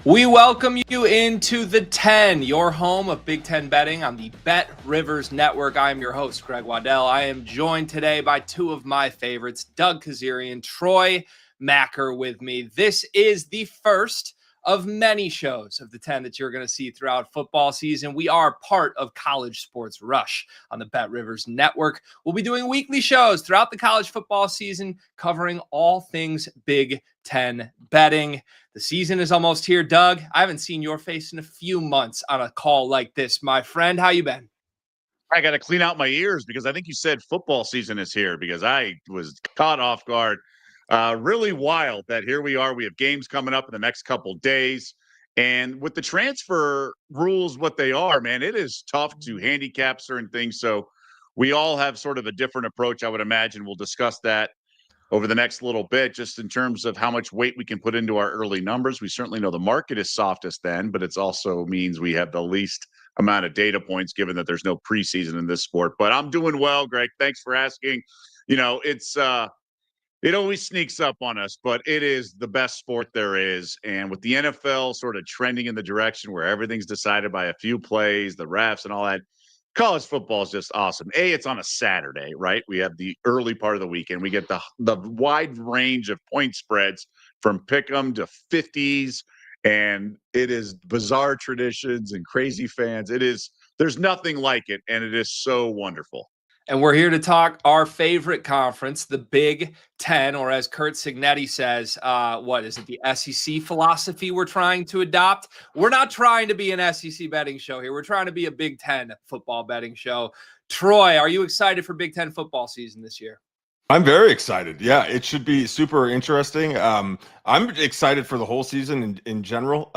We welcome you into the 10, your home of Big Ten betting on the Bet Rivers Network. I am your host, Greg Waddell. I am joined today by two of my favorites, Doug Kezirian, Troy Machir with me. This is the first of many shows of the 10 that you're going to see throughout football season. We are part of College Sports Rush on the Bet Rivers Network. We'll be doing weekly shows throughout the college football season, covering all things Big Ten betting. The season is almost here. Doug, I haven't seen your face in a few months on a call like this, my friend. How you been? I got to clean out my ears because I think you said football season is here because I was caught off guard. Really wild that here we are. We have games coming up in the next couple days. And with the transfer rules, what they are, man, it is tough to handicap certain things. So we all have sort of a different approach, I would imagine. We'll discuss that over the next little bit, just in terms of how much weight we can put into our early numbers. We certainly know the market is softest then, but it also means we have the least amount of data points given that there's no preseason in this sport. But I'm doing well, Greg. Thanks for asking. You know, it always sneaks up on us, but it is the best sport there is. And with the NFL sort of trending in the direction where everything's decided by a few plays, the refs and all that, college football is just awesome. It's on a Saturday, right? We have the early part of the weekend. We get the wide range of point spreads from pick'em to 50s, and it is bizarre traditions and crazy fans. There's nothing like it, and it is so wonderful. And we're here to talk our favorite conference, the Big Ten, or as Kurt Signetti says, what is it, the SEC philosophy we're trying to adopt? We're not trying to be an SEC betting show here. We're trying to be a Big Ten football betting show. Troy, are you excited for Big Ten football season this year? I'm very excited. Yeah, it should be super interesting. I'm excited for the whole season in general.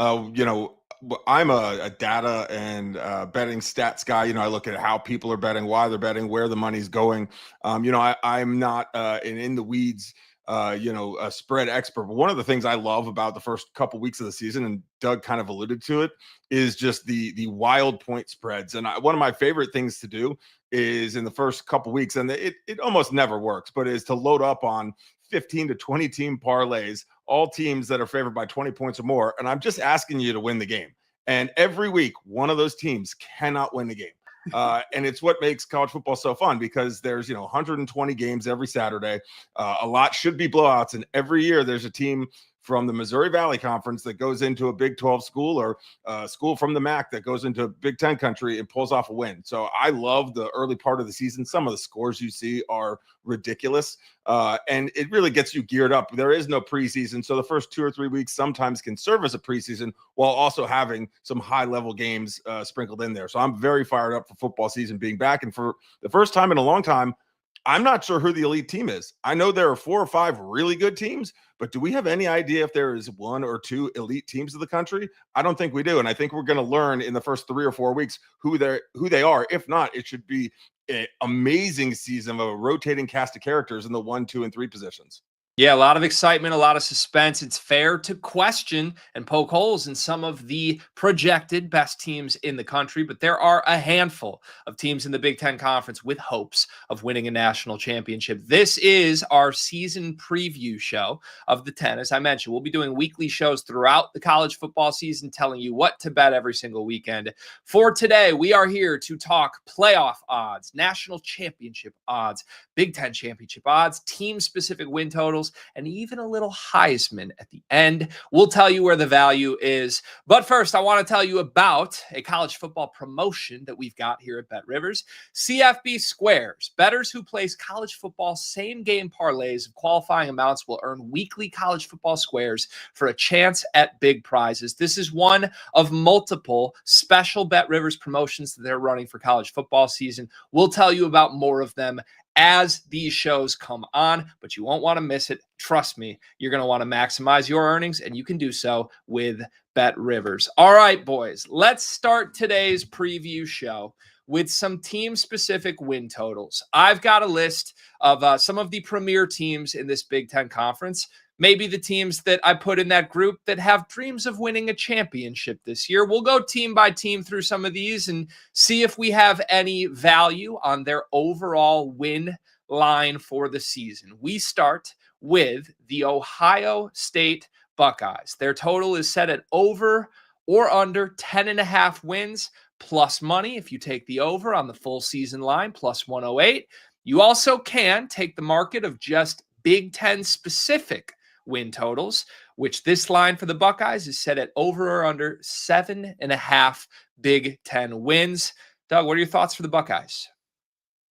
I'm a data and betting stats guy. I look at how people are betting, why they're betting, where the money's going. I'm not an in the weeds, a spread expert. But one of the things I love about the first couple weeks of the season, and Doug kind of alluded to it, is just the wild point spreads. And one of my favorite things to do is in the first couple weeks, and it almost never works, but is to load up on 15 to 20 team parlays, all teams that are favored by 20 points or more. And I'm just asking you to win the game. And every week, one of those teams cannot win the game. And it's what makes college football so fun because there's, 120 games every Saturday. A lot should be blowouts. And every year there's a team from the Missouri Valley Conference that goes into a Big 12 school or a school from the MAC that goes into Big 10 country and pulls off a win. So I love the early part of the season. Some of the scores you see are ridiculous, and it really gets you geared up. There is no preseason, so the first 2 or 3 weeks sometimes can serve as a preseason while also having some high-level games sprinkled in there. So I'm very fired up for football season being back, and for the first time in a long time, I'm not sure who the elite team is. I know there are 4 or 5 really good teams, but do we have any idea if there is 1 or 2 elite teams of the country? I don't think we do. And I think we're going to learn in the first 3 or 4 weeks who they are. If not, it should be an amazing season of a rotating cast of characters in the 1, 2, and 3 positions. Yeah, a lot of excitement, a lot of suspense. It's fair to question and poke holes in some of the projected best teams in the country, but there are a handful of teams in the Big Ten Conference with hopes of winning a national championship. This is our season preview show of the 10. As I mentioned, we'll be doing weekly shows throughout the college football season, telling you what to bet every single weekend. For today, we are here to talk playoff odds, national championship odds, Big Ten championship odds, team-specific win totals, and even a little Heisman at the end. We'll tell you where the value is. But first, I want to tell you about a college football promotion that we've got here at Bet Rivers. CFB Squares. Bettors who place college football same-game parlays of qualifying amounts will earn weekly college football squares for a chance at big prizes. This is one of multiple special Bet Rivers promotions that they're running for college football season. We'll tell you about more of them as these shows come on, but you won't want to miss it. Trust me, you're going to want to maximize your earnings, and you can do so with Bet Rivers. All right, boys, let's start today's preview show with some team-specific win totals. I've got a list of some of the premier teams in this Big Ten Conference. Maybe the teams that I put in that group that have dreams of winning a championship this year. We'll go team by team through some of these and see if we have any value on their overall win line for the season. We start with the Ohio State Buckeyes. Their total is set at over or under 10.5 wins plus money. If you take the over on the full season line, plus 108. You also can take the market of just Big Ten specific win totals, which this line for the Buckeyes is set at over or under 7.5 Big Ten wins. Doug, what are your thoughts for the Buckeyes?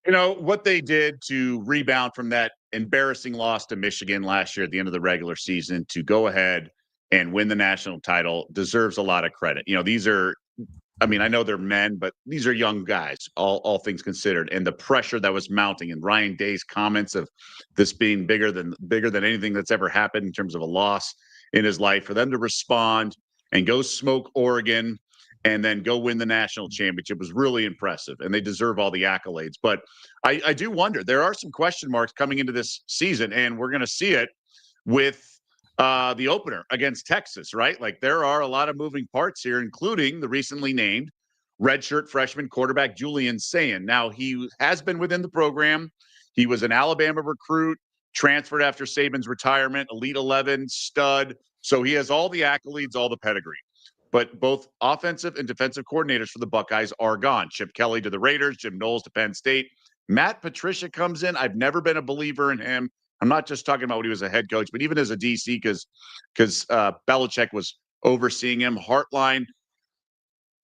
You know, what they did to rebound from that embarrassing loss to Michigan last year at the end of the regular season to go ahead and win the national title deserves a lot of credit. You know, these are, I mean, I know they're men, but these are young guys, all things considered. And the pressure that was mounting, and Ryan Day's comments of this being bigger than anything that's ever happened in terms of a loss in his life, for them to respond and go smoke Oregon and then go win the national championship was really impressive, and they deserve all the accolades. But I do wonder, there are some question marks coming into this season, and we're going to see it with the opener against Texas, right? Like, there are a lot of moving parts here, including the recently named redshirt freshman quarterback Julian Sayin. Now, he has been within the program. He was an Alabama recruit, transferred after Saban's retirement, Elite 11 stud. So he has all the accolades, all the pedigree. But both offensive and defensive coordinators for the Buckeyes are gone. Chip Kelly to the Raiders, Jim Knowles to Penn State. Matt Patricia comes in. I've never been a believer in him. I'm not just talking about when he was a head coach, but even as a DC, because Belichick was overseeing him. Hartline,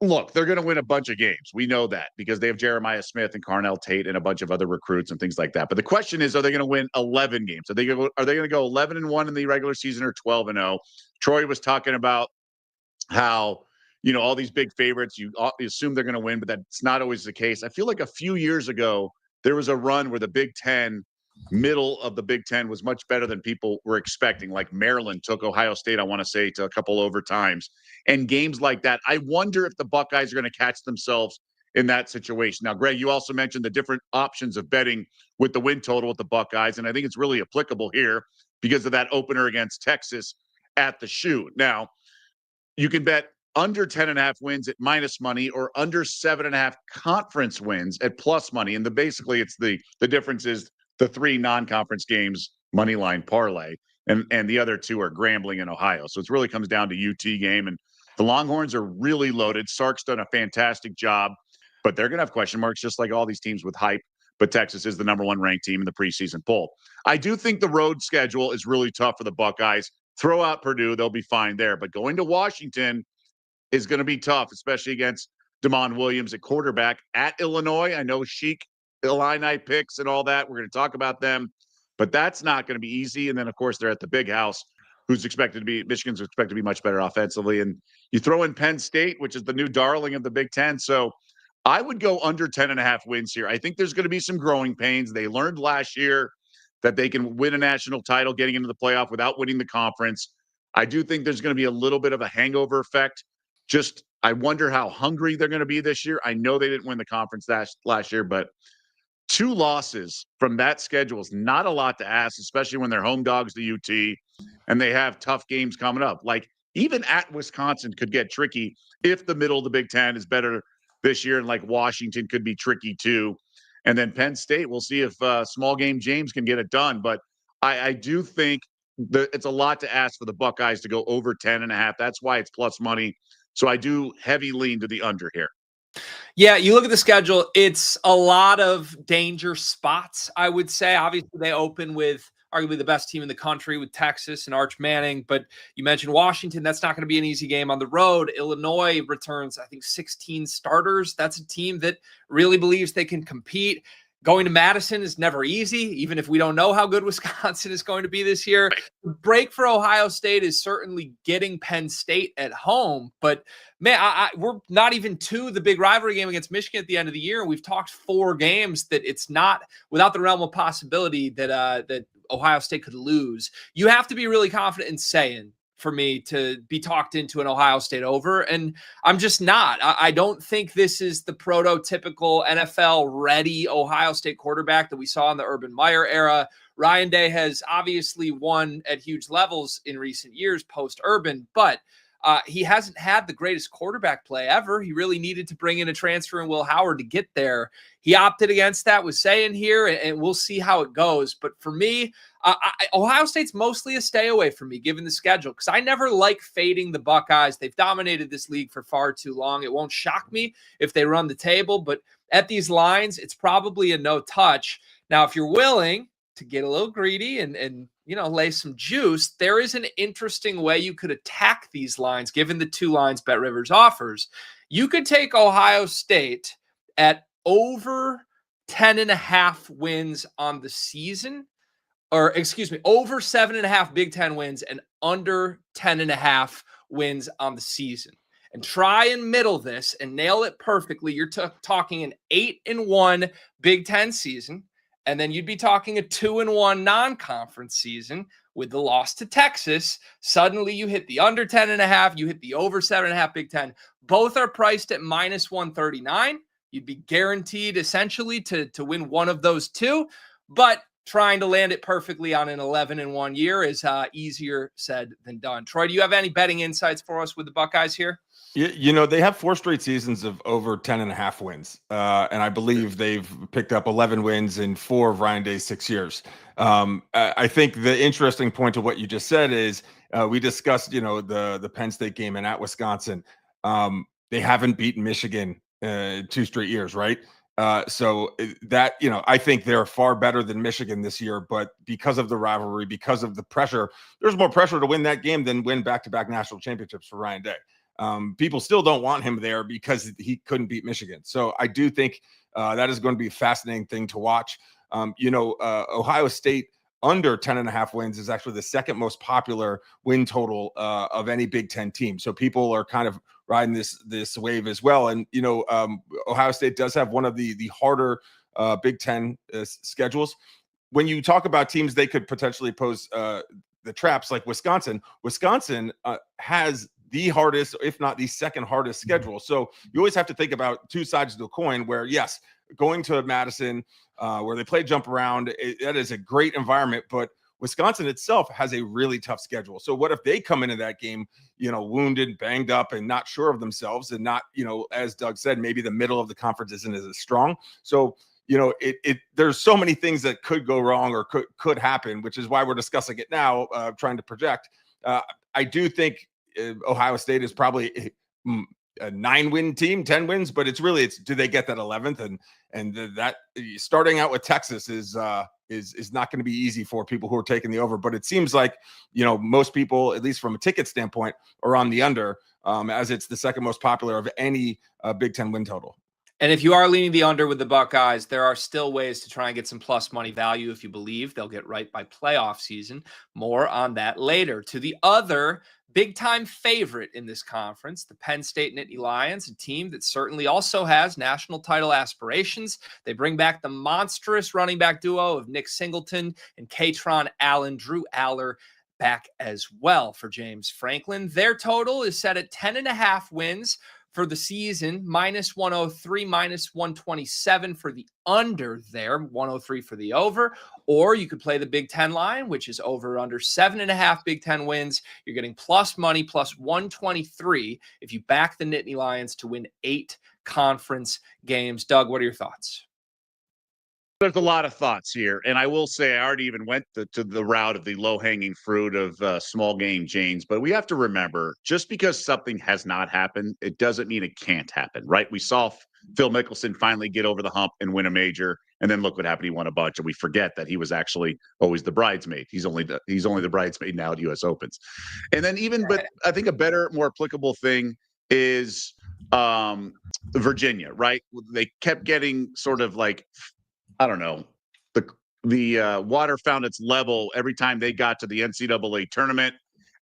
look, they're going to win a bunch of games. We know that because they have Jeremiah Smith and Carnell Tate and a bunch of other recruits and things like that. But the question is, are they going to win 11 games? Are they going to go 11-1 in the regular season or 12-0? Troy was talking about how, you know, all these big favorites, you assume they're going to win, but that's not always the case. I feel like a few years ago, there was a run where the Big Ten, middle of the Big Ten, was much better than people were expecting. Like Maryland took Ohio State, I want to say, to a couple overtimes. And games like that, I wonder if the Buckeyes are going to catch themselves in that situation. Now, Greg, you also mentioned the different options of betting with the win total with the Buckeyes, and I think it's really applicable here because of that opener against Texas at the shoe. Now, you can bet under 10.5 wins at minus money or under 7.5 conference wins at plus money. And basically it's the difference is the 3 non-conference games money line parlay, and the other 2 are Grambling and Ohio. So it really comes down to UT game, and the Longhorns are really loaded. Sark's done a fantastic job, but they're going to have question marks just like all these teams with hype. But Texas is the number 1 ranked team in the preseason poll. I do think the road schedule is really tough for the Buckeyes. Throw out Purdue, they'll be fine there. But going to Washington is going to be tough, especially against Damon Williams at quarterback. At Illinois, I know Chic, Illini picks and all that. We're going to talk about them. But that's not going to be easy. And then, of course, they're at the Big House, Michigan's expected to be much better offensively. And you throw in Penn State, which is the new darling of the Big Ten. So I would go under 10.5 wins here. I think there's going to be some growing pains. They learned last year that they can win a national title getting into the playoff without winning the conference. I do think there's going to be a little bit of a hangover effect. Just, I wonder how hungry they're going to be this year. I know they didn't win the conference last year, but 2 losses from that schedule is not a lot to ask, especially when they're home dogs to UT and they have tough games coming up. Like, even at Wisconsin could get tricky if the middle of the Big Ten is better this year, and like Washington could be tricky too. And then Penn State, we'll see if small game James can get it done. But I do think that it's a lot to ask for the Buckeyes to go over 10.5. That's why it's plus money. So I do heavy lean to the under here. Yeah, you look at the schedule, it's a lot of danger spots, I would say. Obviously, they open with arguably the best team in the country with Texas and Arch Manning. But you mentioned Washington. That's not going to be an easy game on the road. Illinois returns, I think, 16 starters. That's a team that really believes they can compete. Going to Madison is never easy, even if we don't know how good Wisconsin is going to be this year. The break for Ohio State is certainly getting Penn State at home. But, man, we're not even to the big rivalry game against Michigan at the end of the year. We've talked 4 games that it's not without the realm of possibility that Ohio State could lose. You have to be really confident in saying, for me to be talked into an Ohio State over. And I'm just not. I don't think this is the prototypical NFL ready Ohio State quarterback that we saw in the Urban Meyer era. Ryan Day has obviously won at huge levels in recent years post Urban, but He hasn't had the greatest quarterback play ever. He really needed to bring in a transfer in Will Howard to get there. He opted against that with saying here, and we'll see how it goes. But for me, Ohio State's mostly a stay away from me, given the schedule, because I never like fading the Buckeyes. They've dominated this league for far too long. It won't shock me if they run the table, but at these lines, it's probably a no touch. Now, if you're willing to get a little greedy and lay some juice, there is an interesting way you could attack these lines, given the 2 lines BetRivers offers. You could take Ohio State at over 10.5 wins on the season, or excuse me, over 7.5 Big Ten wins and under 10.5 wins on the season. And try and middle this and nail it perfectly. You're talking an 8-1 Big Ten season. And then you'd be talking a 2-1 non-conference season with the loss to Texas. Suddenly you hit the under 10.5, you hit the over 7.5 Big Ten. Both are priced at -139. You'd be guaranteed essentially to win one of those two, but trying to land it perfectly on an 11-1 year is easier said than done. Troy, do you have any betting insights for us with the Buckeyes here? They have 4 straight seasons of over 10.5 wins. And I believe they've picked up 11 wins in 4 of Ryan Day's 6 years. I think the interesting point to what you just said is we discussed, the Penn State game and at Wisconsin. They haven't beaten Michigan 2 straight years, right? So that, I think they're far better than Michigan this year, but because of the rivalry, because of the pressure, there's more pressure to win that game than win back-to-back national championships for Ryan Day. People still don't want him there because he couldn't beat Michigan. So I do think that is going to be a fascinating thing to watch. Ohio State under 10.5 wins is actually the second most popular win total of any Big Ten team. So people are kind of riding this wave as well. And, Ohio State does have one of the harder Big Ten schedules. When you talk about teams they could potentially pose the traps, like Wisconsin has the hardest, if not the second hardest schedule. So you always have to think about 2 sides of the coin where, yes, going to Madison, where they play jump around, that is a great environment, but Wisconsin itself has a really tough schedule. So what if they come into that game, wounded, banged up, and not sure of themselves, and not, as Doug said, maybe the middle of the conference isn't as strong. So, there's so many things that could go wrong or could happen, which is why we're discussing it now, trying to project. I do think Ohio State is probably a 9-win team, 10 wins, but it's do they get that 11th? And that starting out with Texas is not going to be easy for people who are taking the over. But it seems like, most people, at least from a ticket standpoint, are on the under, as it's the second most popular of any Big Ten win total. And if you are leaning the under with the Buckeyes, there are still ways to try and get some plus money value if you believe they'll get right by playoff season. More on that later. To the other big-time favorite in this conference, the Penn State Nittany Lions, a team that certainly also has national title aspirations. They bring back the monstrous running back duo of Nick Singleton and Katron Allen, Drew Aller back as well for James Franklin. Their total is set at 10.5 wins for the season, -103, -127 for the under there, 103 for the over. Or you could play the Big Ten line, which is over under 7.5 Big Ten wins. You're getting plus money, +123 if you back the Nittany Lions to win 8 conference games. Doug, what are your thoughts? There's a lot of thoughts here, and I will say I already even went to the route of the low-hanging fruit of small game Janes, but we have to remember, just because something has not happened, it doesn't mean it can't happen, right? We saw Phil Mickelson finally get over the hump and win a major, and then look what happened. He won a bunch, and we forget that he was actually always the bridesmaid. He's only the bridesmaid now at U.S. Opens. And then but I think a better, more applicable thing is Virginia, right? They kept getting sort of like, I don't know, the water found its level every time they got to the NCAA tournament.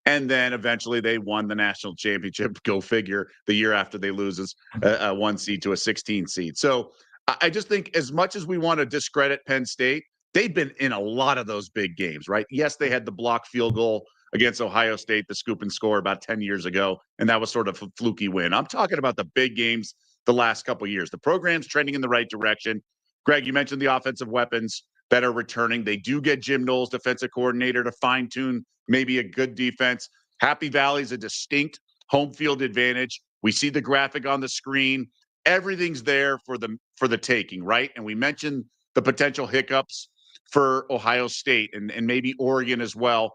And then eventually they won the national championship, go figure, the year after they lose a 1 seed to a 16 seed. So I just think as much as we want to discredit Penn State, they've been in a lot of those big games, right? Yes, they had the block field goal against Ohio State, the scoop and score about 10 years ago, and that was sort of a fluky win. I'm talking about the big games the last couple of years. The program's trending in the right direction. Greg, you mentioned the offensive weapons that are returning. They do get Jim Knowles, defensive coordinator, to fine-tune maybe a good defense. Happy Valley is a distinct home field advantage. We see the graphic on the screen. Everything's there for the taking, right? And we mentioned the potential hiccups for Ohio State and maybe Oregon as well.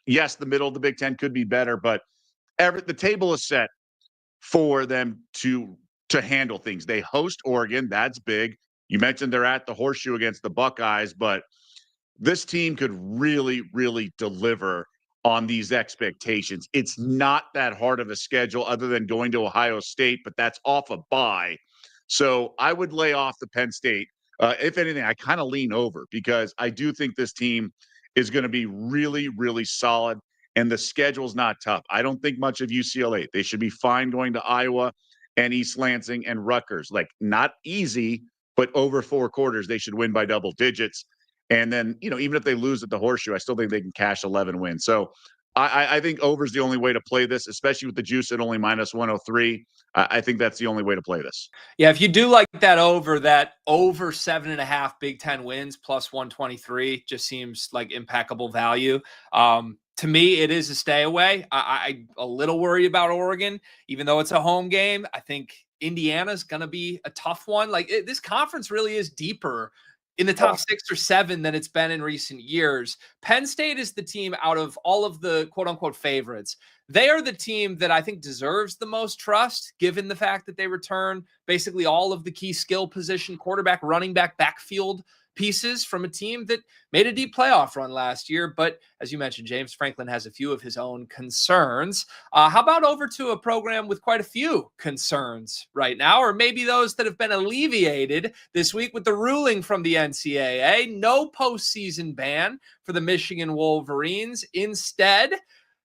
Yes, the middle of the Big Ten could be better, but the table is set for them to handle things. They host Oregon. That's big. You mentioned they're at the Horseshoe against the Buckeyes, but this team could really, really deliver on these expectations. It's not that hard of a schedule other than going to Ohio State, but that's off a bye. So I would lay off the Penn State. If anything, I kind of lean over because I do think this team is going to be really, really solid, and the schedule's not tough. I don't think much of UCLA. They should be fine going to Iowa and East Lansing and Rutgers. Like, not easy, but over 4 quarters, they should win by double digits. And then, even if they lose at the Horseshoe, I still think they can cash 11 wins. So I think over is the only way to play this, especially with the juice at only minus 103. I think that's the only way to play this. Yeah, if you do like that over 7.5 Big Ten wins plus 123 just seems like impeccable value. To me, it is a stay away. I'm a little worried about Oregon, even though it's a home game. I think Indiana's going to be a tough one. This conference really is deeper in the top 6 or 7 than it's been in recent years. Penn State is the team out of all of the quote-unquote favorites. They are the team that I think deserves the most trust, given the fact that they return basically all of the key skill position, quarterback, running back, backfield pieces from a team that made a deep playoff run last year. But as you mentioned, James Franklin has a few of his own concerns. How about over to a program with quite a few concerns right now, or maybe those that have been alleviated this week with the ruling from the NCAA? No postseason ban for the Michigan Wolverines. Instead,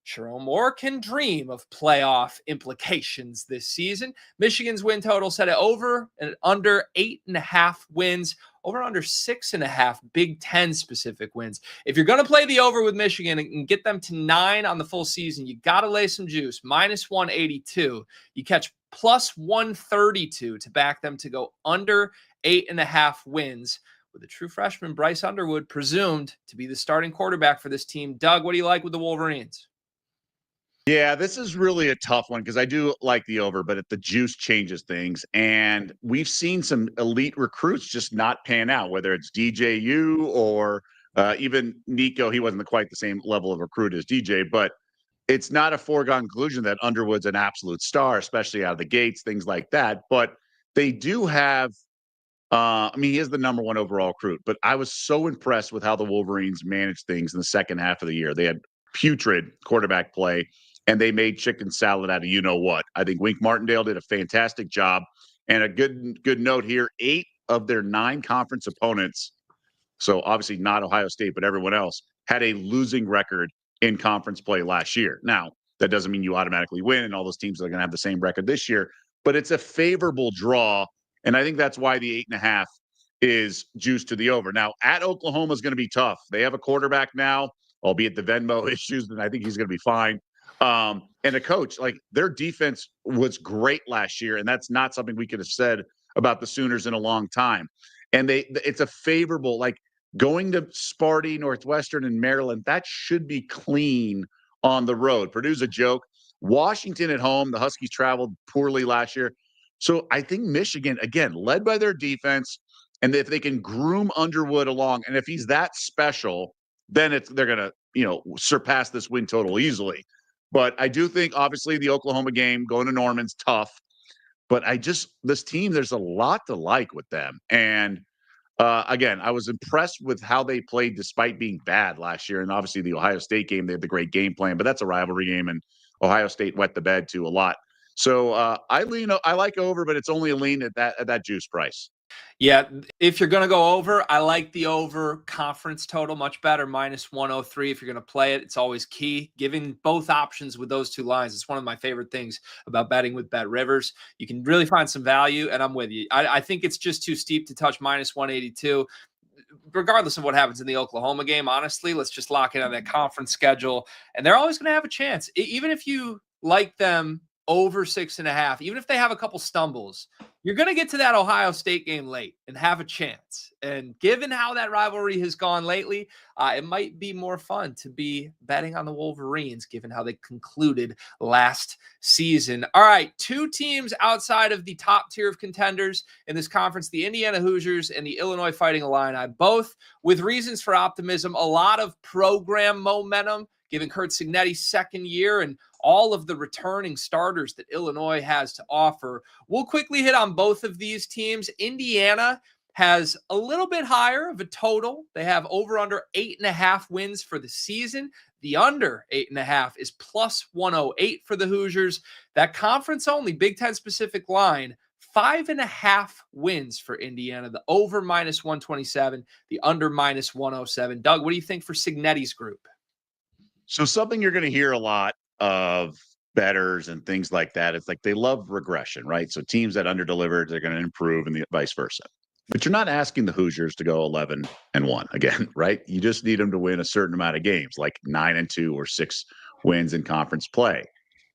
Sharon Moore can dream of playoff implications this season. Michigan's win total set at over and under 8.5 wins, over under 6.5 Big Ten specific wins. If you're going to play the over with Michigan and get them to 9 on the full season, you got to lay some juice. Minus 182. You catch plus 132 to back them to go under 8.5 wins, with a true freshman, Bryce Underwood, presumed to be the starting quarterback for this team. Doug, what do you like with the Wolverines? Yeah, this is really a tough one because I do like the over, but the juice changes things. And we've seen some elite recruits just not pan out, whether it's DJU or even Nico. He wasn't quite the same level of recruit as DJ, but it's not a foregone conclusion that Underwood's an absolute star, especially out of the gates, things like that. But they do have, he is the number 1 overall recruit, but I was so impressed with how the Wolverines managed things in the second half of the year. They had putrid quarterback play, and they made chicken salad out of you-know-what. I think Wink Martindale did a fantastic job. And a good note here, 8 of their 9 conference opponents, so obviously not Ohio State, but everyone else, had a losing record in conference play last year. Now, that doesn't mean you automatically win, and all those teams are going to have the same record this year, but it's a favorable draw, and I think that's why the 8.5 is juiced to the over. Now, at Oklahoma is going to be tough. They have a quarterback now, albeit the Venmo issues, and I think he's going to be fine. And a coach, their defense was great last year, and that's not something we could have said about the Sooners in a long time. And it's a favorable, going to Sparty, Northwestern, and Maryland, that should be clean on the road. Purdue's a joke. Washington at home, the Huskies traveled poorly last year. So I think Michigan, again, led by their defense, and if they can groom Underwood along, and if he's that special, then they're going to, surpass this win total easily. But I do think, obviously, the Oklahoma game, going to Norman's tough. But this team, there's a lot to like with them. And again, I was impressed with how they played despite being bad last year. And obviously, the Ohio State game, they had the great game plan, but that's a rivalry game, and Ohio State wet the bed too a lot. So I like over, but it's only a lean at that juice price. Yeah, if you're going to go over, I like the over conference total much better, minus 103. If you're going to play it, it's always key. Giving both options with those two lines, it's one of my favorite things about betting with Bet Rivers. You can really find some value, and I'm with you. I think it's just too steep to touch minus 182. Regardless of what happens in the Oklahoma game, honestly, let's just lock in on that conference schedule, and they're always going to have a chance. Even if you like them over 6.5, even if they have a couple stumbles, you're going to get to that Ohio State game late and have a chance. And given how that rivalry has gone lately, it might be more fun to be betting on the Wolverines, given how they concluded last season. All right, two teams outside of the top tier of contenders in this conference, the Indiana Hoosiers and the Illinois Fighting Illini, both with reasons for optimism, a lot of program momentum, given Curt Cignetti's second year and all of the returning starters that Illinois has to offer. We'll quickly hit on both of these teams. Indiana has a little bit higher of a total. They have over under 8.5 wins for the season. The under 8.5 is plus 108 for the Hoosiers. That conference only Big Ten specific line, 5.5 wins for Indiana. The over minus 127, the under minus 107. Doug, what do you think for Cignetti's group? So something you're going to hear a lot of bettors and things like that. It's like they love regression, right? So teams that underdelivered, they're going to improve and the vice versa. But you're not asking the Hoosiers to go 11-1 again, right? You just need them to win a certain amount of games, like 9-2 or 6 wins in conference play.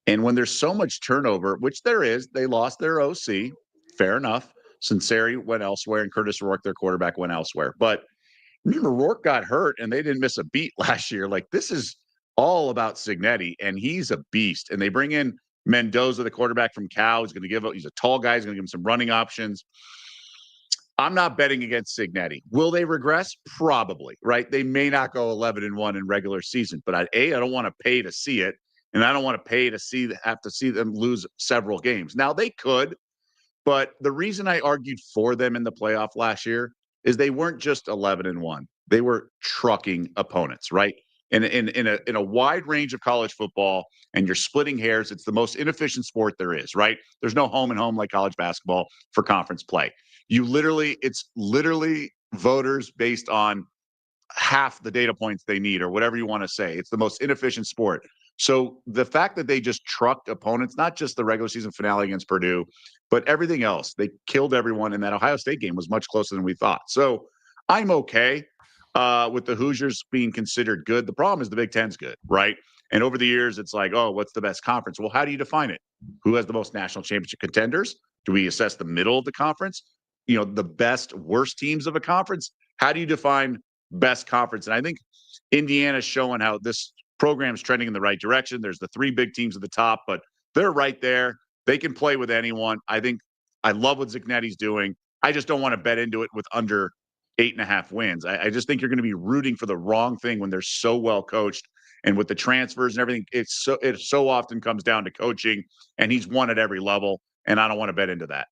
And when there's so much turnover, which there is, they lost their OC, fair enough. Sinceri went elsewhere and Curtis Rourke, their quarterback, went elsewhere. But remember, Rourke got hurt and they didn't miss a beat last year. Like, this is all about Cignetti, and he's a beast. And they bring in Mendoza, the quarterback from Cal. He's a tall guy. He's going to give him some running options. I'm not betting against Cignetti. Will they regress? Probably, right? They may not go 11-1 in regular season, but I don't want to pay to see it, and I don't want to pay to have to see them lose several games. Now, they could, but the reason I argued for them in the playoff last year is they weren't just 11-1. They were trucking opponents, right? In a wide range of college football, and you're splitting hairs. It's the most inefficient sport there is, right? There's no home and home like college basketball for conference play. It's literally voters based on half the data points they need, or whatever you want to say. It's the most inefficient sport. So the fact that they just trucked opponents, not just the regular season finale against Purdue, but everything else, they killed everyone. And that Ohio State game was much closer than we thought. So I'm okay with the Hoosiers being considered good. The problem is the Big Ten's good, right? And over the years, it's like, oh, what's the best conference? Well, how do you define it? Who has the most national championship contenders? Do we assess the middle of the conference? The best, worst teams of a conference? How do you define best conference? And I think Indiana's showing how this program's trending in the right direction. There's the 3 big teams at the top, but they're right there. They can play with anyone. I love what Cignetti's doing. I just don't want to bet into it with under 8.5 wins. I just think you're going to be rooting for the wrong thing when they're so well coached. And with the transfers and everything, it so often comes down to coaching, and he's won at every level. And I don't want to bet into that.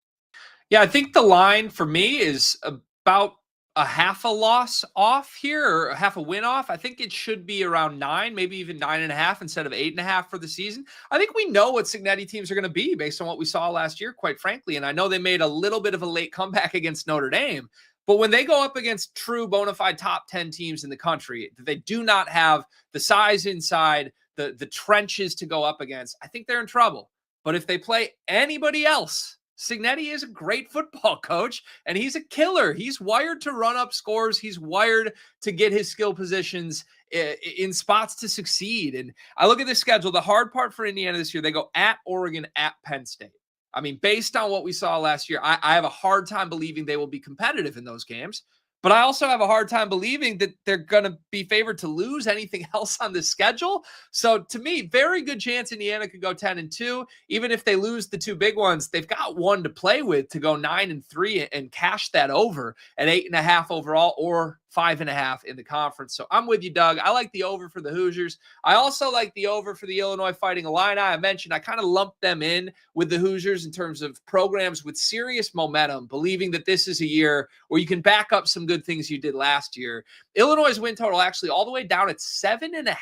Yeah, I think the line for me is about a half a loss off here, or a half a win off. I think it should be around 9, maybe even 9.5 instead of 8.5 for the season. I think we know what Cignetti teams are going to be based on what we saw last year, quite frankly. And I know they made a little bit of a late comeback against Notre Dame, but when they go up against true bona fide top 10 teams in the country, they do not have the size inside, the trenches to go up against, I think they're in trouble. But if they play anybody else, Cignetti is a great football coach, and he's a killer. He's wired to run up scores. He's wired to get his skill positions in spots to succeed. And I look at the schedule. The hard part for Indiana this year, they go at Oregon, at Penn State. I mean, based on what we saw last year, I have a hard time believing they will be competitive in those games. But I also have a hard time believing that they're going to be favored to lose anything else on the schedule. So to me, very good chance Indiana could go 10-2. Even if they lose the 2 big ones, they've got one to play with to go 9-3 and cash that over at 8.5 overall, or 5.5 in the conference. So I'm with you, Doug. I like the over for the Hoosiers. I also like the over for the Illinois Fighting Illini. I mentioned I kind of lumped them in with the Hoosiers in terms of programs with serious momentum, believing that this is a year where you can back up some good things you did last year. Illinois' win total actually all the way down at 7.5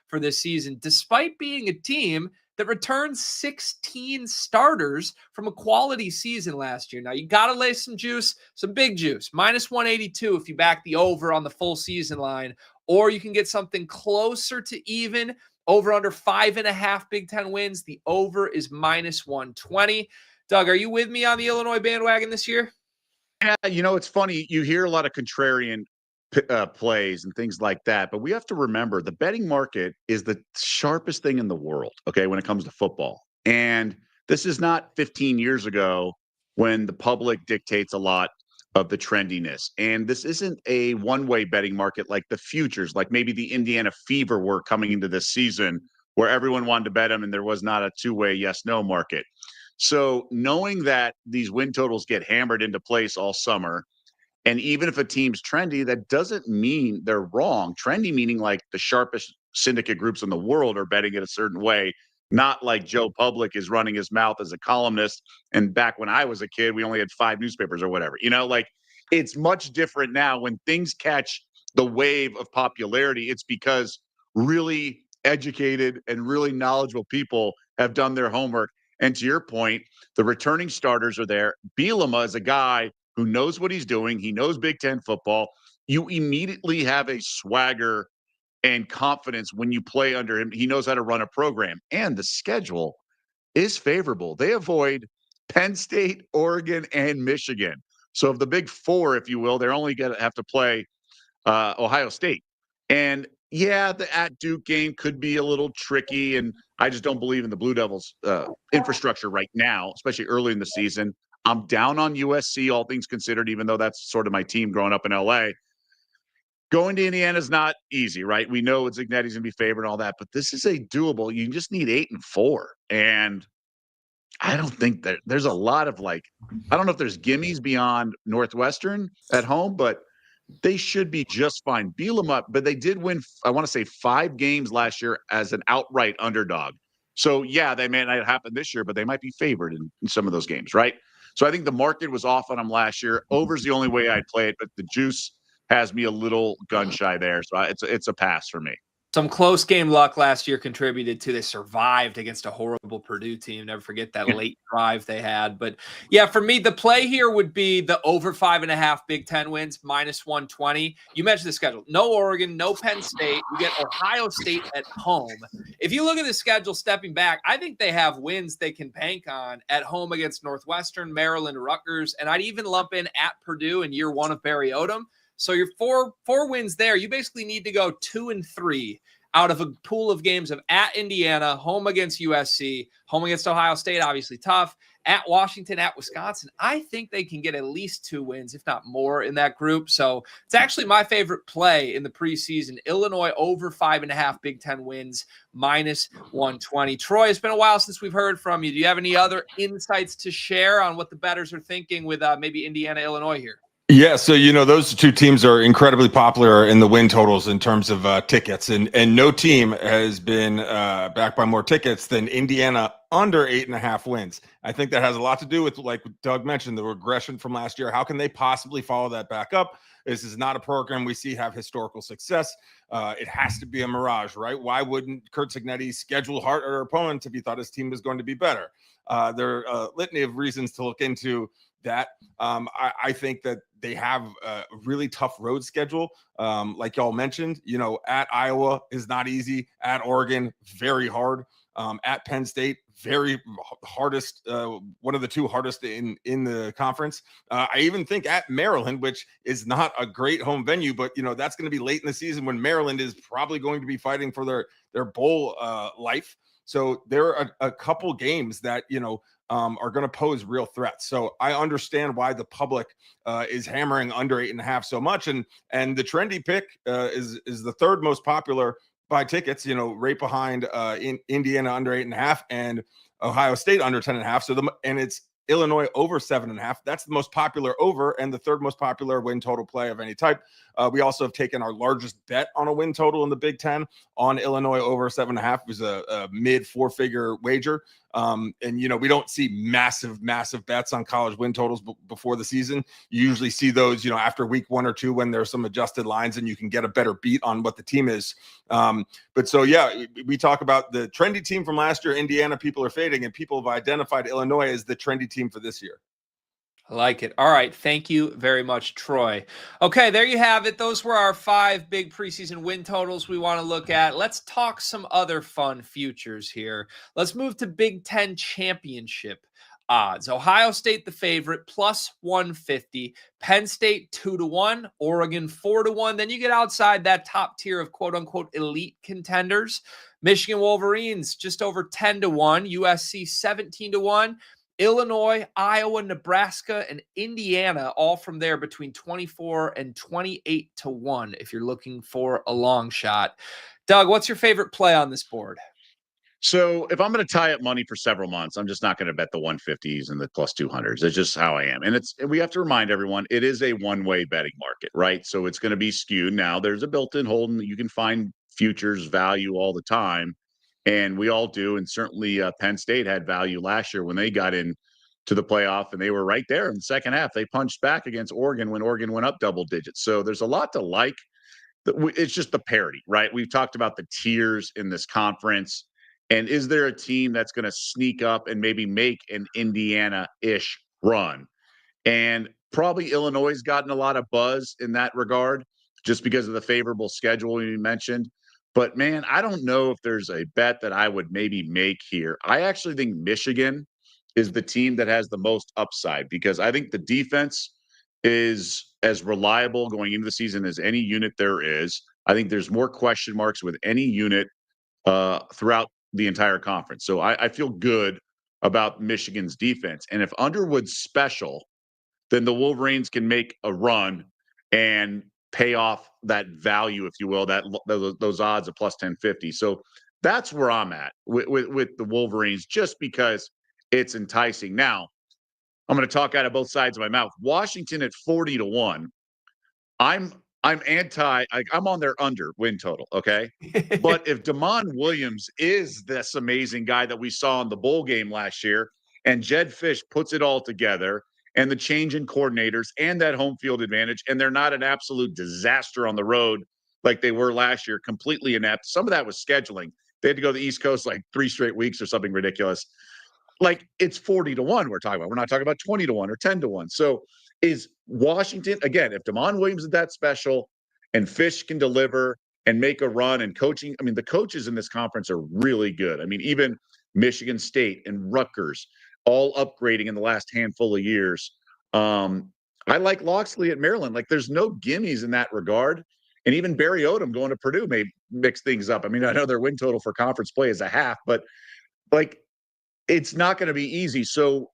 for this season, despite being a team that returned 16 starters from a quality season last year. Now, you got to lay some juice, some big juice, minus 182 if you back the over on the full season line, or you can get something closer to even, over under 5.5 Big Ten wins. The over is minus 120. Doug, are you with me on the Illinois bandwagon this year? Yeah, it's funny. You hear a lot of contrarian plays and things like that, but we have to remember the betting market is the sharpest thing in the world, okay, when it comes to football. And this is not 15 years ago when the public dictates a lot of the trendiness. And this isn't a one-way betting market like the futures, like maybe the Indiana Fever were coming into this season, where everyone wanted to bet them and there was not a two-way yes-no market. So knowing that these win totals get hammered into place all summer, and even if a team's trendy, that doesn't mean they're wrong. Trendy meaning like the sharpest syndicate groups in the world are betting it a certain way, not like Joe Public is running his mouth as a columnist. And back when I was a kid, we only had 5 newspapers or whatever. Like it's much different now. When things catch the wave of popularity, it's because really educated and really knowledgeable people have done their homework. And to your point, the returning starters are there. Bielema is a guy who knows what he's doing. He knows Big Ten football. You immediately have a swagger and confidence when you play under him. He knows how to run a program, and the schedule is favorable. They avoid Penn State, Oregon, and Michigan. So of the big 4, if you will, they're only going to have to play Ohio State. And yeah, the at Duke game could be a little tricky, and I just don't believe in the Blue Devils infrastructure right now, especially early in the season. I'm down on USC, all things considered, even though that's sort of my team growing up in LA. Going to Indiana is not easy, right? We know Zignetti's going to be favored and all that, but this is a doable. You just need 8 and 4. And I don't think that there's a lot of I don't know if there's gimmies beyond Northwestern at home, but they should be just fine. Bielema, but they did win, I want to say 5 games last year as an outright underdog. So yeah, they may not happen this year, but they might be favored in some of those games, right? So I think the market was off on them last year. Over's the only way I'd play it, but the juice has me a little gun shy there. So it's a pass for me. Some close game luck last year contributed to. They survived against a horrible Purdue team. Never forget that late drive they had. But yeah, for me, the play here would be the over 5.5 Big Ten wins, -120. You mentioned the schedule. No Oregon, no Penn State. You get Ohio State at home. If you look at the schedule stepping back, I think they have wins they can bank on at home against Northwestern, Maryland, Rutgers, and I'd even lump in at Purdue in year 1 of Barry Odom. So your four wins there, you basically need to go 2 and 3 out of a pool of games of at Indiana, home against USC, home against Ohio State, obviously tough, at Washington, at Wisconsin. I think they can get at least 2 wins, if not more, in that group. So it's actually my favorite play in the preseason. Illinois over 5.5 Big Ten wins, -120. Troy, it's been a while since we've heard from you. Do you have any other insights to share on what the bettors are thinking with maybe Indiana, Illinois here? Yeah, so those 2 teams are incredibly popular in the win totals in terms of tickets, and no team has been backed by more tickets than Indiana under 8.5 wins. I think that has a lot to do with, like Doug mentioned, the regression from last year. How can they possibly follow that back up? This is not a program we see have historical success. It has to be a mirage, right? Why wouldn't Curt Cignetti schedule harder opponents if he thought his team was going to be better? There are a litany of reasons to look into that. I think that they have a really tough road schedule. Like y'all mentioned, at Iowa is not easy. At Oregon, very hard. At Penn State, very hardest, one of the 2 hardest in the conference. I even think at Maryland, which is not a great home venue, but that's going to be late in the season when Maryland is probably going to be fighting for their bowl life. So there are a couple games that are going to pose real threats. So I understand why the public is hammering under 8.5 so much, and the trendy pick is the 3rd most popular by tickets. Right behind in Indiana under 8.5 and Ohio State under 10.5. So and it's Illinois over 7.5. That's the most popular over and the 3rd most popular win total play of any type. We also have taken our largest bet on a win total in the Big Ten on Illinois over 7.5. It was a mid 4-figure wager. And we don't see massive bets on college win totals before the season. You usually see those, after week 1 or 2 when there's some adjusted lines and you can get a better beat on what the team is. But so, yeah, we talk about the trendy team from last year. Indiana people are fading, and people have identified Illinois as the trendy team for this year. I like it. All right. Thank you very much, Troy. Okay, there you have it. Those were our 5 big preseason win totals we want to look at. Let's talk some other fun futures here. Let's move to Big Ten championship odds. Ohio State, the favorite, +150. Penn State, 2-1. Oregon, 4-1. Then you get outside that top tier of quote-unquote elite contenders. Michigan Wolverines, just over 10-1. USC, 17-1. Illinois, Iowa, Nebraska, and Indiana, all from there between 24 and 28 to 1 if you're looking for a long shot. Doug, what's your favorite play on this board? So if I'm going to tie up money for several months, I'm just not going to bet the 150s and the plus 200s. It's just how I am. And we have to remind everyone, it is a one-way betting market, right? So it's going to be skewed. Now there's a built-in hold and you can find futures value all the time. And we all do. And certainly Penn State had value last year when they got in to the playoff and they were right there in the second half. They punched back against Oregon when Oregon went up double digits. So there's a lot to like. It's just the parity, right? We've talked about the tiers in this conference. And is there a team that's going to sneak up and maybe make an Indiana-ish run? And probably Illinois has gotten a lot of buzz in that regard just because of the favorable schedule you mentioned. But, man, I don't know if there's a bet that I would maybe make here. I actually think Michigan is the team that has the most upside because I think the defense is as reliable going into the season as any unit there is. I think there's more question marks with any unit throughout the entire conference. So I feel good about Michigan's defense. And if Underwood's special, then the Wolverines can make a run and pay off that value, if you will, those odds of plus 1050. So that's where I'm at with the Wolverines, just because it's enticing. Now, I'm going to talk out of both sides of my mouth. Washington at 40 to 1. I'm on their under win total, okay? But if Damon Williams is this amazing guy that we saw in the bowl game last year, and Jed Fish puts it all together, and the change in coordinators and that home field advantage, and they're not an absolute disaster on the road like they were last year, completely inept. Some of that was scheduling. They had to go to the East Coast like 3 straight weeks or something ridiculous. Like, it's 40 to 1 we're talking about. We're not talking about 20 to 1 or 10 to 1. So is Washington, again, if Damon Williams is that special and Fish can deliver and make a run and coaching, I mean, the coaches in this conference are really good. I mean, even Michigan State and Rutgers all upgrading in the last handful of years. I like Loxley at Maryland. Like, there's no gimmies in that regard. And even Barry Odom going to Purdue may mix things up. I mean, I know their win total for conference play is a half, but like, it's not going to be easy. So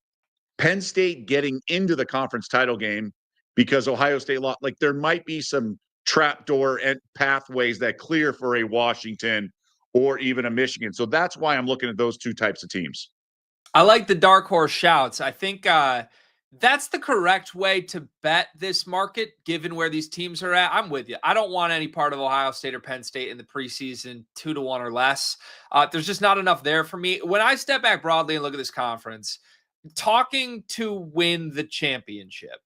Penn State getting into the conference title game because Ohio State lost, like, there might be some trapdoor and pathways that clear for a Washington or even a Michigan. So that's why I'm looking at those two types of teams. I like the dark horse shouts. I think that's the correct way to bet this market, given where these teams are at. I'm with you. I don't want any part of Ohio State or Penn State in the preseason 2 to 1 or less. There's just not enough there for me. When I step back broadly and look at this conference, talking to win the championship,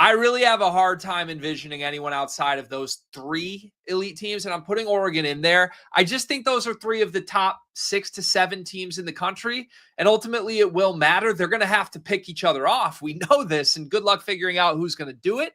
I really have a hard time envisioning anyone outside of those 3 elite teams, and I'm putting Oregon in there. I just think those are 3 of the top 6 to 7 teams in the country, and ultimately it will matter. They're going to have to pick each other off. We know this, and good luck figuring out who's going to do it.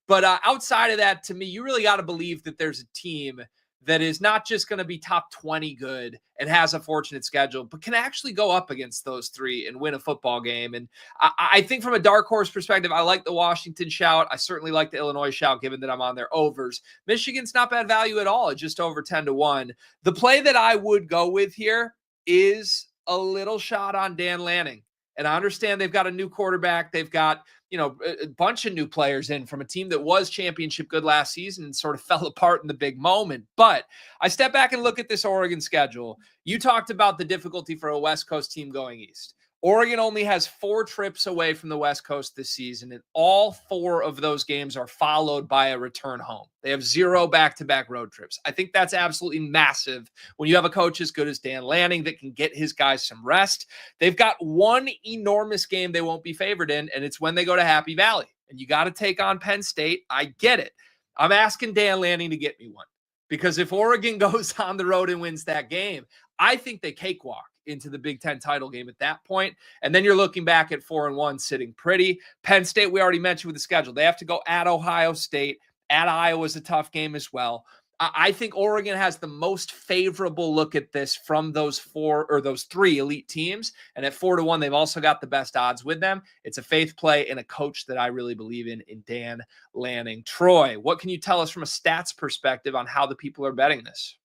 But outside of that, to me, you really got to believe that there's a team that is not just going to be top 20 good and has a fortunate schedule, but can actually go up against those 3 and win a football game. And I think from a dark horse perspective, I like the Washington shout. I certainly like the Illinois shout, given that I'm on their overs. Michigan's not bad value at all at just over 10 to 1. The play that I would go with here is a little shot on Dan Lanning. And I understand they've got a new quarterback. They've got, a bunch of new players in from a team that was championship good last season and sort of fell apart in the big moment. But I step back and look at this Oregon schedule. You talked about the difficulty for a West Coast team going east. Oregon only has 4 trips away from the West Coast this season, and all 4 of those games are followed by a return home. They have 0 back-to-back road trips. I think that's absolutely massive when you have a coach as good as Dan Lanning that can get his guys some rest. They've got one enormous game they won't be favored in, and it's when they go to Happy Valley. And you got to take on Penn State. I get it. I'm asking Dan Lanning to get me one, because if Oregon goes on the road and wins that game, I think they cakewalk into the Big Ten title game at that point. And then you're looking back at 4-1 sitting pretty. Penn State, we already mentioned with the schedule. They have to go at Ohio State. At Iowa is a tough game as well. I think Oregon has the most favorable look at this from those 3 elite teams. And at 4 to 1, they've also got the best odds with them. It's a faith play and a coach that I really believe in Dan Lanning. Troy, what can you tell us from a stats perspective on how the people are betting this?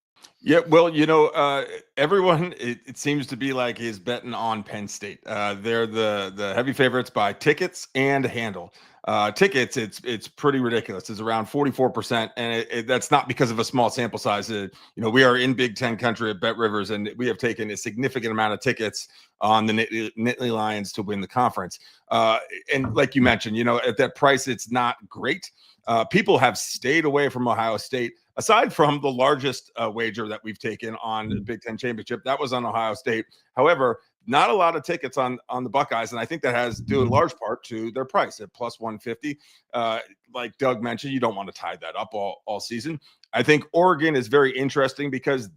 Yeah, well, everyone it seems to be like is betting on Penn State. They're the heavy favorites by tickets and handle. Tickets, it's pretty ridiculous. It's around 44%, and that's not because of a small sample size. We are in Big Ten country at Bet Rivers, and we have taken a significant amount of tickets on the Nittany Lions to win the conference. And like you mentioned, at that price, it's not great. People have stayed away from Ohio State. Aside from the largest wager that we've taken on the Big Ten championship, that was on Ohio State. However, not a lot of tickets on the Buckeyes, and I think that has due in large part to their price at plus 150. Like Doug mentioned, you don't want to tie that up all season. I think Oregon is very interesting because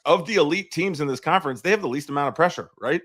of the elite teams in this conference, they have the least amount of pressure, right?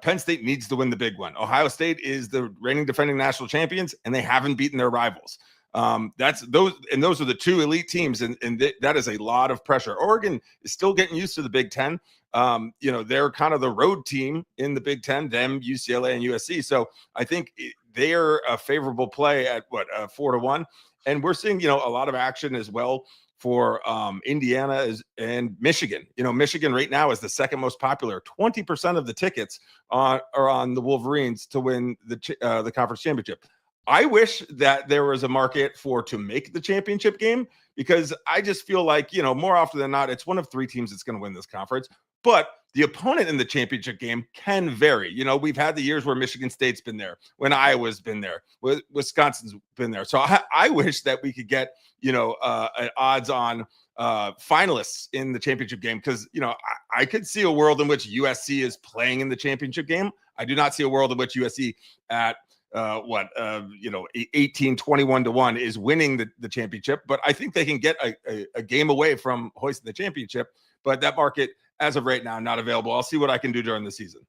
Penn State needs to win the big one. Ohio State is the reigning defending national champions, and they haven't beaten their rivals. Those are the two elite teams, and that is a lot of pressure. Oregon is still getting used to the Big Ten. They're kind of the road team in the Big Ten, them, UCLA, and USC. So I think they're a favorable play at 4-1, and we're seeing a lot of action as well for Indiana and Michigan. Michigan right now is the second most popular. 20% of the tickets are on the Wolverines to win the conference championship. I wish that there was a market to make the championship game, because I just feel like, more often than not, it's one of three teams that's going to win this conference. But the opponent in the championship game can vary. We've had the years where Michigan State's been there, when Iowa's been there, Wisconsin's been there. So I wish that we could get, odds on finalists in the championship game, because, I could see a world in which USC is playing in the championship game. I do not see a world in which USC at 18, 21-1 is winning the championship, but I think they can get a game away from hoisting the championship. But that market, as of right now, not available. I'll see what I can do during the season.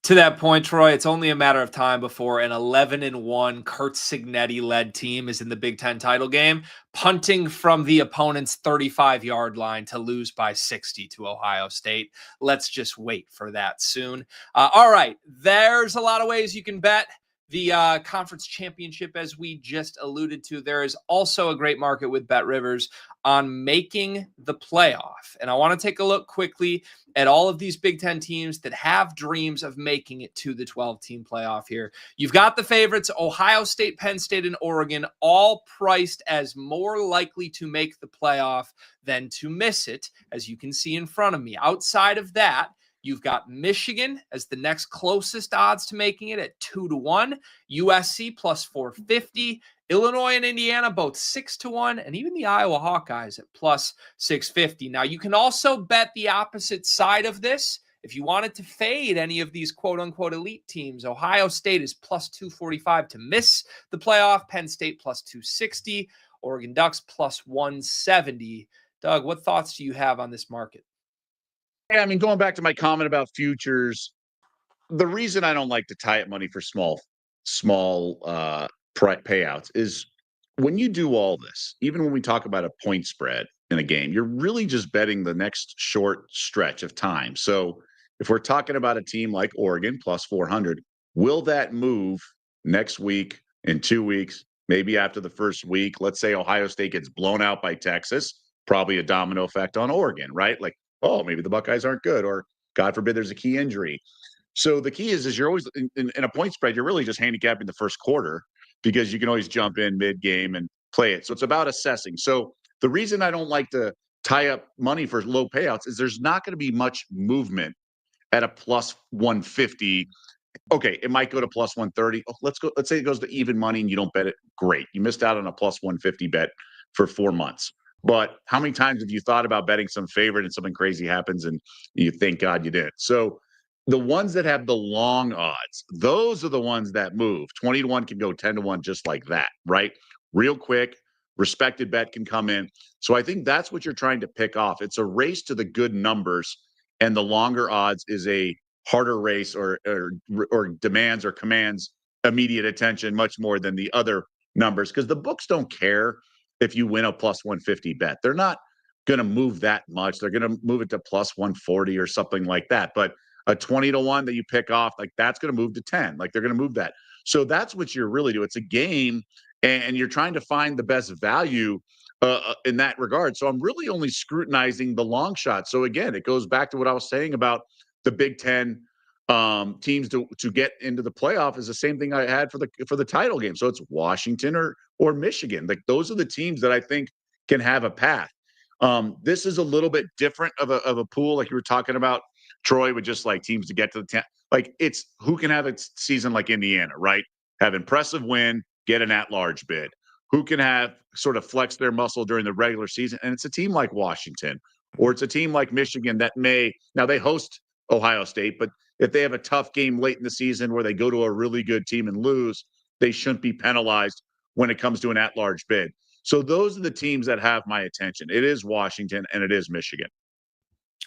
To that point, Troy, it's only a matter of time before an 11-1 Kurt Cignetti-led team is in the Big Ten title game, punting from the opponent's 35-yard line to lose by 60 to Ohio State. Let's just wait for that soon. All right, there's a lot of ways you can bet the conference championship, as we just alluded to. There is also a great market with Bet Rivers on making the playoff. And I want to take a look quickly at all of these Big Ten teams that have dreams of making it to the 12-team playoff here. You've got the favorites, Ohio State, Penn State, and Oregon, all priced as more likely to make the playoff than to miss it, as you can see in front of me. Outside of that, you've got Michigan as the next closest odds to making it at 2-1, USC plus 450, Illinois and Indiana both 6-1, and even the Iowa Hawkeyes at plus 650. Now, you can also bet the opposite side of this. If you wanted to fade any of these quote-unquote elite teams, Ohio State is plus 245 to miss the playoff, Penn State plus 260, Oregon Ducks plus 170. Doug, what thoughts do you have on this market? Yeah, I mean, going back to my comment about futures, the reason I don't like to tie up money for small payouts is when you do all this, even when we talk about a point spread in a game, you're really just betting the next short stretch of time. So if we're talking about a team like Oregon plus 400, will that move next week, in 2 weeks, maybe after the first week? Let's say Ohio State gets blown out by Texas, probably a domino effect on Oregon, right? Like, oh, maybe the Buckeyes aren't good, or God forbid there's a key injury. So the key is you're always in a point spread, you're really just handicapping the first quarter, because you can always jump in mid-game and play it. So it's about assessing. So the reason I don't like to tie up money for low payouts is there's not going to be much movement at a plus 150. Okay, it might go to plus 130. Oh, let's say it goes to even money and you don't bet it. Great. You missed out on a plus 150 bet for 4 months. But how many times have you thought about betting some favorite and something crazy happens and you thank God you didn't? So the ones that have the long odds, those are the ones that move. 20-1 can go 10-1 just like that, right? Real quick, respected bet can come in. So I think that's what you're trying to pick off. It's a race to the good numbers, and the longer odds is a harder race or demands or commands immediate attention much more than the other numbers, because the books don't care if you win a plus 150 bet. They're not going to move that much. They're going to move it to plus 140 or something like that. But a 20-1 that you pick off, like that's going to move to 10. Like they're going to move that. So that's what you're really doing. It's a game and you're trying to find the best value in that regard. So I'm really only scrutinizing the long shot. So again, it goes back to what I was saying about the Big Ten teams to get into the playoff is the same thing I had for the title game. So it's Washington or Michigan. Like those are the teams that I think can have a path. This is a little bit different of a pool, like you were talking about, Troy, with just like teams to get to the 10. Like it's who can have a season like Indiana, right? Have impressive win, get an at-large bid. Who can have sort of flex their muscle during the regular season? And it's a team like Washington, or it's a team like Michigan that now they host Ohio State, but if they have a tough game late in the season where they go to a really good team and lose, they shouldn't be penalized when it comes to an at-large bid. So those are the teams that have my attention. It is Washington and it is Michigan.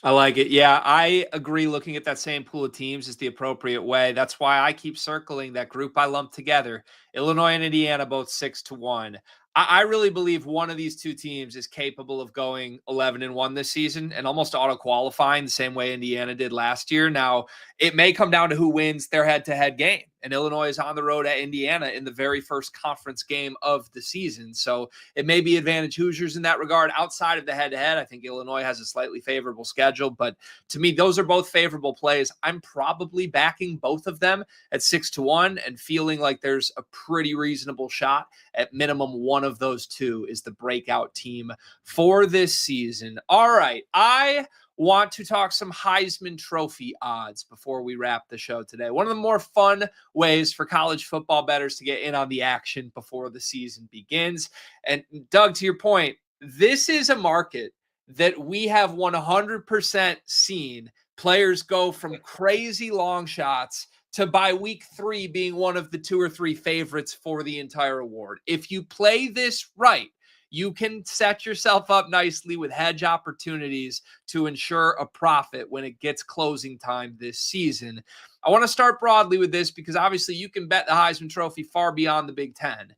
I like it. Yeah, I agree. Looking at that same pool of teams is the appropriate way. That's why I keep circling that group I lumped together. Illinois and Indiana, both 6-1. I really believe one of these two teams is capable of going 11-1 this season and almost auto qualifying the same way Indiana did last year. Now, it may come down to who wins their head-to-head game. And Illinois is on the road at Indiana in the very first conference game of the season. So it may be advantage Hoosiers in that regard. Outside of the head-to-head, I think Illinois has a slightly favorable schedule. But to me, those are both favorable plays. I'm probably backing both of them at 6-1 and feeling like there's a pretty reasonable shot at minimum one of those two is the breakout team for this season. All right. I want to talk some Heisman Trophy odds before we wrap the show today. One of the more fun ways for college football bettors to get in on the action before the season begins. And Doug, to your point, this is a market that we have 100% seen players go from crazy long shots to by week 3 being one of the 2 or 3 favorites for the entire award. If you play this right, you can set yourself up nicely with hedge opportunities to ensure a profit when it gets closing time this season. I want to start broadly with this because obviously you can bet the Heisman Trophy far beyond the Big Ten.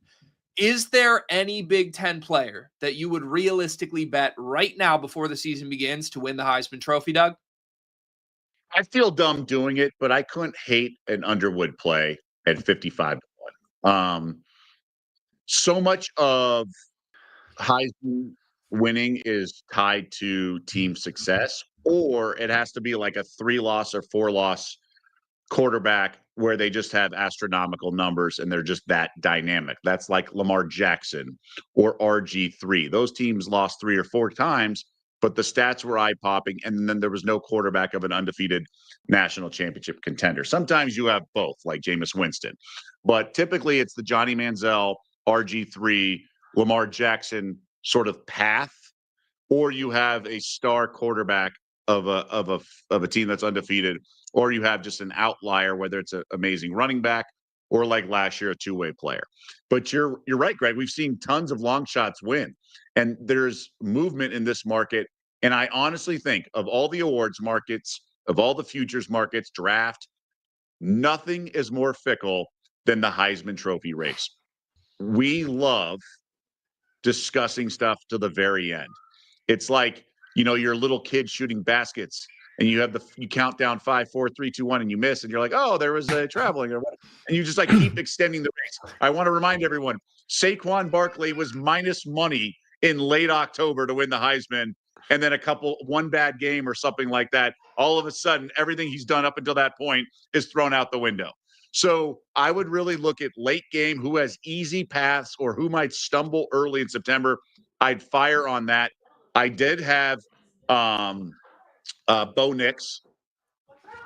Is there any Big Ten player that you would realistically bet right now before the season begins to win the Heisman Trophy, Doug? I feel dumb doing it, but I couldn't hate an Underwood play at 55-1. So much of Heisman winning is tied to team success, or it has to be like a 3-loss or 4-loss quarterback where they just have astronomical numbers and they're just that dynamic. That's like Lamar Jackson or RG3. Those teams lost 3 or 4 times, but the stats were eye-popping, and then there was no quarterback of an undefeated national championship contender. Sometimes you have both, like Jameis Winston, but typically it's the Johnny Manziel, RG3, Lamar Jackson sort of path, or you have a star quarterback of a team that's undefeated, or you have just an outlier, whether it's an amazing running back or like last year, a two-way player. But you're right, Greg. We've seen tons of long shots win, and there's movement in this market. And I honestly think of all the awards markets, of all the futures markets, draft, nothing is more fickle than the Heisman Trophy race. We love discussing stuff to the very end. It's like, you're a little kid shooting baskets and you count down 5, 4, 3, 2, 1, and you miss, and you're like, oh, there was a traveling, or what? And you just like keep extending the race. I want to remind everyone, Saquon Barkley was minus money in late October to win the Heisman, and then one bad game or something like that. All of a sudden, everything he's done up until that point is thrown out the window. So I would really look at late game, who has easy paths or who might stumble early in September. I'd fire on that. I did have Bo Nix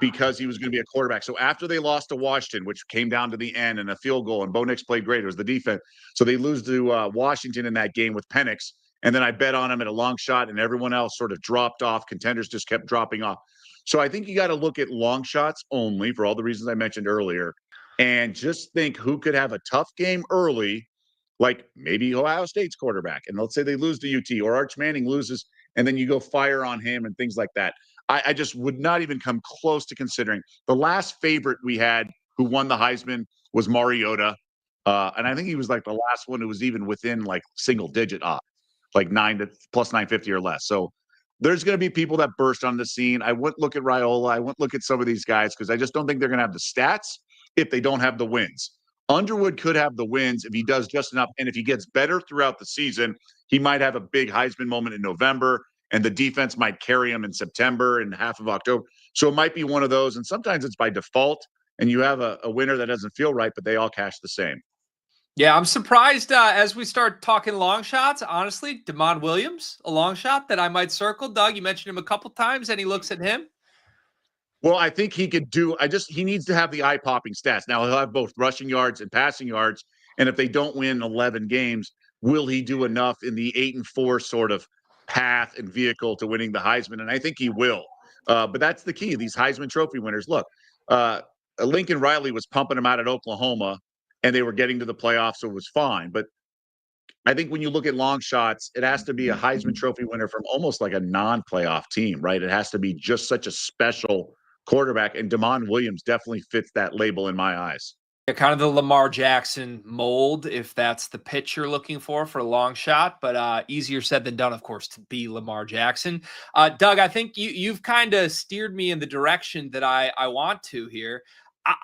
because he was going to be a quarterback. So after they lost to Washington, which came down to the end and a field goal, and Bo Nix played great. It was the defense. So they lose to Washington in that game with Penix. And then I bet on him at a long shot, and everyone else sort of dropped off. Contenders just kept dropping off. So I think you got to look at long shots only for all the reasons I mentioned earlier, and just think who could have a tough game early, like maybe Ohio State's quarterback. And let's say they lose to UT, or Arch Manning loses, and then you go fire on him and things like that. I just would not even come close to considering. The last favorite we had who won the Heisman was Mariota. And I think he was like the last one who was even within like single digit odds, like plus 950 or less. So there's going to be people that burst on the scene. I wouldn't look at Raiola. I wouldn't look at some of these guys because I just don't think they're going to have the stats if they don't have the wins. Underwood could have the wins if he does just enough. And if he gets better throughout the season, he might have a big Heisman moment in November, and the defense might carry him in September and half of October. So it might be one of those. And sometimes it's by default, and you have a winner that doesn't feel right, but they all cash the same. Yeah, I'm surprised as we start talking long shots. Honestly, Damon Williams, a long shot that I might circle. Doug, you mentioned him a couple times. Any looks at him? Well, I think he could do. He needs to have the eye-popping stats. Now he'll have both rushing yards and passing yards. And if they don't win 11 games, will he do enough in the 8-4 sort of path and vehicle to winning the Heisman? And I think he will. But that's the key. These Heisman Trophy winners. Look, Lincoln Riley was pumping them out at Oklahoma, and they were getting to the playoffs, so it was fine. But I think when you look at long shots, it has to be a Heisman Trophy winner from almost like a non-playoff team, right? It has to be just such a special quarterback, and Damon Williams definitely fits that label in my eyes. Yeah, kind of the Lamar Jackson mold, if that's the pitch you're looking for a long shot, but easier said than done, of course, to be Lamar Jackson. Doug, I think you've kind of steered me in the direction that I want to here.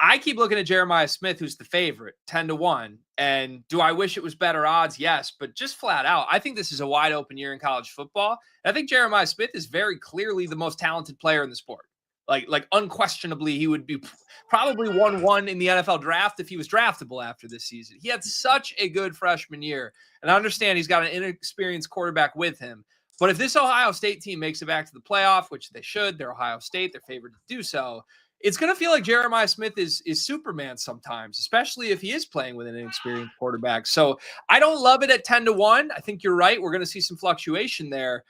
I keep looking at Jeremiah Smith, who's the favorite, 10-1. And do I wish it was better odds? Yes, but just flat out, I think this is a wide open year in college football. And I think Jeremiah Smith is very clearly the most talented player in the sport. Like unquestionably, he would be probably 1-1 in the NFL draft if he was draftable after this season. He had such a good freshman year. And I understand he's got an inexperienced quarterback with him. But if this Ohio State team makes it back to the playoff, which they should, they're Ohio State, they're favored to do so, it's going to feel like Jeremiah Smith is Superman sometimes, especially if he is playing with an inexperienced quarterback. So I don't love it at 10-1. I think you're right. We're going to see some fluctuation there.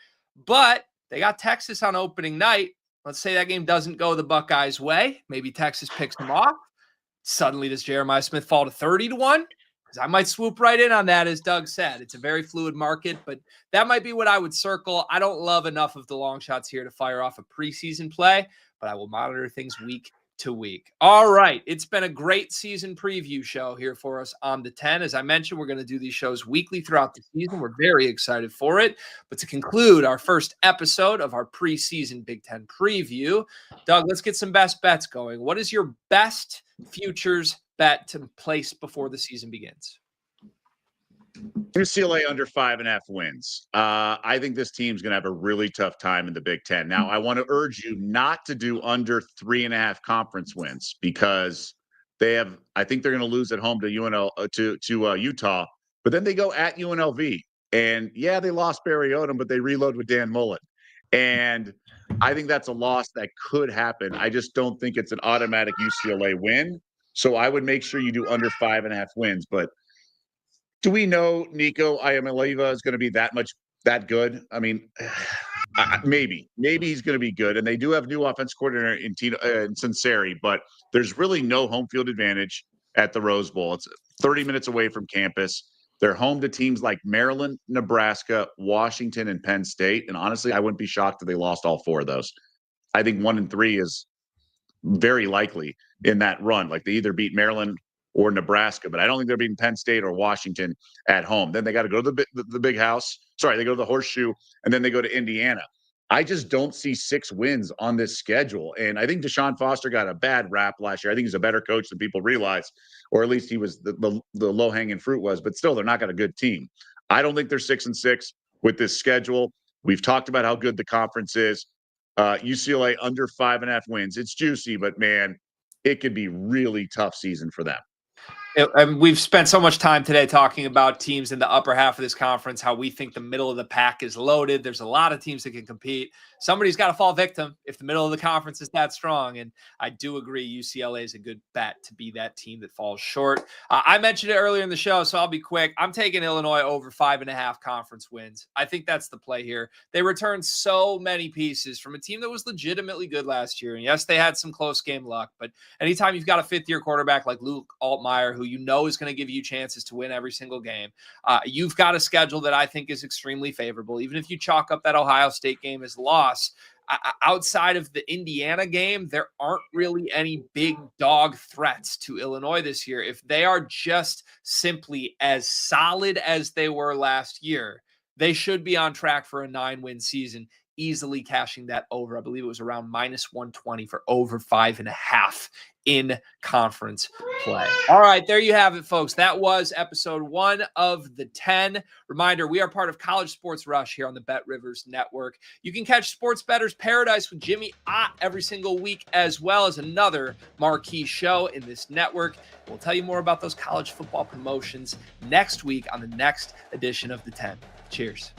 But they got Texas on opening night. Let's say that game doesn't go the Buckeyes' way. Maybe Texas picks them off. Suddenly, does Jeremiah Smith fall to 30-1? Because I might swoop right in on that, as Doug said. It's a very fluid market, but that might be what I would circle. I don't love enough of the long shots here to fire off a preseason play, but I will monitor things week to week. All right. It's been a great season preview show here for us on the 10. As I mentioned, we're going to do these shows weekly throughout the season. We're very excited for it. But to conclude our first episode of our preseason Big Ten preview, Doug, let's get some best bets going. What is your best futures bet to place before the season begins? UCLA under 5.5 wins. I think this team's going to have a really tough time in the Big Ten. Now, I want to urge you not to do under 3.5 conference wins because they have. I think they're going to lose at home to Utah, but then they go at UNLV, and yeah, they lost Barry Odom, but they reload with Dan Mullen, and I think that's a loss that could happen. I just don't think it's an automatic UCLA win. So I would make sure you do under 5.5 wins, but. Do we know Nico Iamaleava is going to be that good? I mean, maybe he's going to be good. And they do have new offense coordinator in Cincinnati, but there's really no home field advantage at the Rose Bowl. It's 30 minutes away from campus. They're home to teams like Maryland, Nebraska, Washington, and Penn State. And honestly, I wouldn't be shocked if they lost all 4 of those. I think 1-3 is very likely in that run. Like they either beat Maryland or Nebraska, but I don't think they're beating Penn State or Washington at home. Then they got to go to the big house. Sorry, they go to the Horseshoe, and then they go to Indiana. I just don't see 6 wins on this schedule. And I think Deshaun Foster got a bad rap last year. I think he's a better coach than people realize, or at least he was the low-hanging fruit was, but still, they're not got a good team. I don't think they're 6-6 with this schedule. We've talked about how good the conference is. UCLA under 5.5 wins. It's juicy, but man, it could be really tough season for them. And we've spent so much time today talking about teams in the upper half of this conference, how we think the middle of the pack is loaded. There's a lot of teams that can compete. Somebody's got to fall victim if the middle of the conference is that strong. And I do agree UCLA is a good bet to be that team that falls short. I mentioned it earlier in the show, so I'll be quick. I'm taking Illinois over 5.5 conference wins. I think that's the play here. They returned so many pieces from a team that was legitimately good last year. And yes, they had some close game luck, but anytime you've got a 5th-year quarterback like Luke Altmaier, who you know is going to give you chances to win every single game, you've got a schedule that I think is extremely favorable. Even if you chalk up that Ohio State game as loss, outside of the Indiana game, there aren't really any big dog threats to Illinois this year. If they are just simply as solid as they were last year, they should be on track for a 9-win season, easily cashing that over. I believe it was around -120 for over 5.5 in conference play. All right, there you have it, folks. That was episode 1 of the 10. Reminder, we are part of College Sports Rush here on the Bet Rivers Network. You can catch Sports Better's Paradise with Jimmy Ott every single week, as well as another marquee show in this network. We'll tell you more about those college football promotions next week on the next edition of the 10. Cheers.